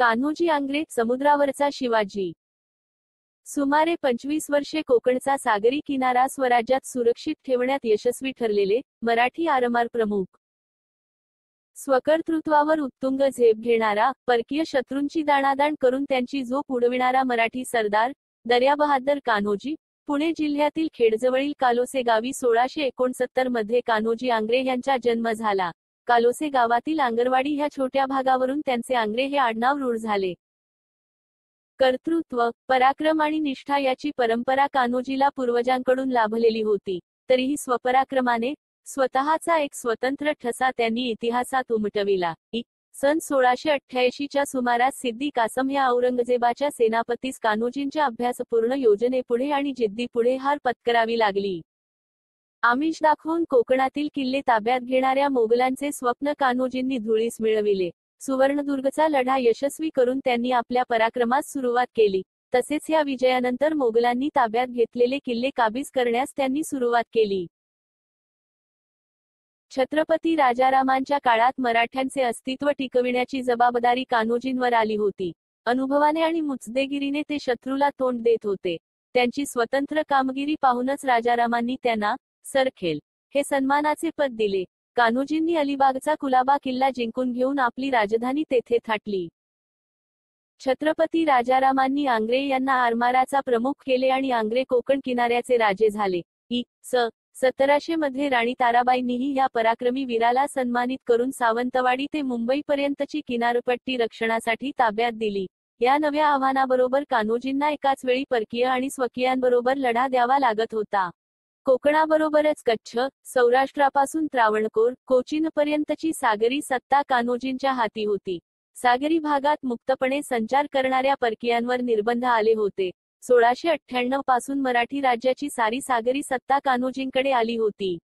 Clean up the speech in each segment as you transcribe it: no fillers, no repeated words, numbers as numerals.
कान्होजी आंग्रे, समुद्रावरचा शिवाजी. सुमारे 25 वर्षे कोकणचा सागरी किनारा स्वराज्यात सुरक्षित ठेवण्यात यशस्वी ठरलेले मराठी आरमार प्रमुख. स्वकर्तृत्वावर उत्तुंग झेप घेणारा, परकीय शत्रूंची दाणादाण करून त्यांची झोप उडविणारा मराठी सरदार दर्याबहाद्दर कान्होजी. पुणे जिल्ह्यातील खेडजवळील कालोसे गावी 1669 मध्ये कान्होजी आंग्रे यांचा जन्म झाला. कालोसे गावातील आंगरवाडी ह्या छोट्या भागावरून त्यांचे आंग्रे हे आडनाव रूढ झाले. कर्तृत्व, पराक्रम आणि निष्ठा याची परंपरा कान्होजीला पूर्वजांकडून लाभलेली होती. तरीही स्वपराक्रमाने स्वतःचा एक स्वतंत्र ठसा त्यांनी इतिहासात उमटविला. सन 1688 च्या सुमारास सिद्दी कासम ह्या औरंगजेबाच्या सेनापतीस कान्होजींच्या अभ्यासपूर्ण योजनेपुढे आणि जिद्दीपुढे हार पत्करावी लागली. आमिष दाखवून कोकणातील किल्ले ताब्यात घेणाऱ्या मोगलांचे स्वप्न कान्होजींनी धुळीस मिळविले. सुवर्णदुर्गचा लढा यशस्वी करून त्यांनी आपल्या पराक्रमास सुरुवात केली. तसेच या विजयानंतर मोगलांनी ताब्यात घेतलेले किल्ले काबीज करण्यास त्यांनी सुरुवात केली. छत्रपती राजारामांच्या काळात मराठ्यांचे अस्तित्व टिकविण्याची जबाबदारी कान्होजींवर आली होती. अनुभवाने आणि मुत्सद्देगिरीने ते शत्रूला तोंड देत होते. त्यांची स्वतंत्र कामगिरी पाहूनच राजारामांनी त्यांना सरखेल हे सन्मानाचे पद दिले. कान्होजींनी अलिबागचा कुलाबा किल्ला जिंकून घेऊन आपली राजधानी तेथे थाटली. छत्रपती राजारामांनी आंग्रे यांना आरमाराचा प्रमुख केले आणि आंग्रे कोकण किनाऱ्याचे राजे झाले. इ.स. 1700 मध्ये राणी ताराबाईंनीही या पराक्रमी वीराला सन्मानित करून सावंतवाडी ते मुंबईपर्यंतची किनारपट्टी रक्षणासाठी ताब्यात दिली. या नव्या आव्हानाबरोबर कान्होजींना एकाच वेळी परकीय आणि स्वकीयांबरोबर लढा द्यावा लागत होता. कोकणाबरोबरच कच्छ, सौराष्ट्रापासून त्रावणकोर, कोचीनपर्यंतची सागरी सत्ता कान्होजींच्या हाती होती. सागरी भागात मुक्तपणे संचार करणाऱ्या परकीयांवर निर्बंध आले होते. 1698 पासून मराठी राज्याची सारी सागरी सत्ता कान्होजींकडे आली होती.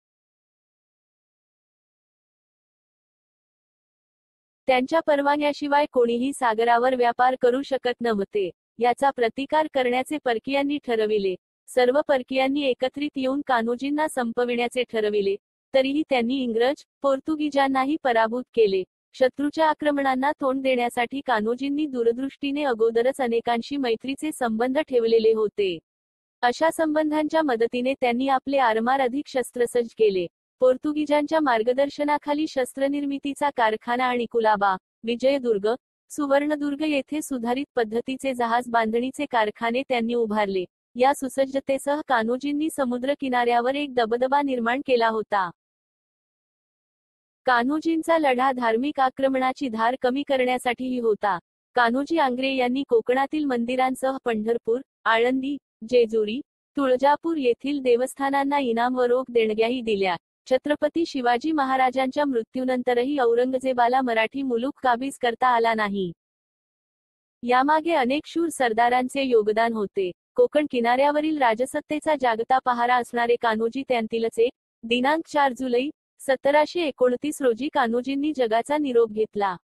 त्यांच्या परवान्याशिवाय कोणीही सागरावर व्यापार करू शकत नव्हते. याचा प्रतिकार करण्याचे परकीयांनी ठरविले. सर्व परकीयांनी एकत्रित येऊन कान्होजींना संपविण्याचे ठरविले. तरीही त्यांनी इंग्रज, पोर्तुगीजांनाही पराभूत केले. शत्रूच्या आक्रमणांना तोंड देण्यासाठी कान्होजींनी दूरदृष्टीने अगोदरच अनेकांशी मैत्रीचे संबंध ठेवलेले होते. अशा संबंधांच्या मदतीने त्यांनी आपले आरमार अधिक शस्त्रसज्ज केले. पोर्तुगीजांच्या मार्गदर्शनाखाली शस्त्रनिर्मितीचा कारखाना आणि कुलाबा, विजयदुर्ग, सुवर्णदुर्ग येथे सुधारित पद्धतीचे जहाज बांधणीचे कारखाने त्यांनी उभारले. या सुसज्जतेसह कान्होजींनी समुद्र किनाऱ्यावर एक दबदबा निर्माण केला होता. कान्होजींचा लढा धार्मिक आक्रमणाची धार कमी करण्यासाठीही होता. कान्होजी आंग्रे यांनी कोकणातील मंदिरांसह पंढरपूर, आळंदी, जेजुरी, तुळजापूर येथील देवस्थानांना इनाम व रोख देणग्याही दिल्या. छत्रपती शिवाजी महाराजांच्या मृत्यूनंतरही औरंगजेबाला मराठी मुलूक काबीज करता आला नाही. यामागे अनेक शूर सरदारांचे योगदान होते. कोकण किनाऱ्यावरील राजसत्तेचा जागता पहारा असणारे कान्होजी त्यांतीलच एक. दिनांक 4 जुलै 1729 रोजी कान्होजींनी जगाचा निरोप घेतला.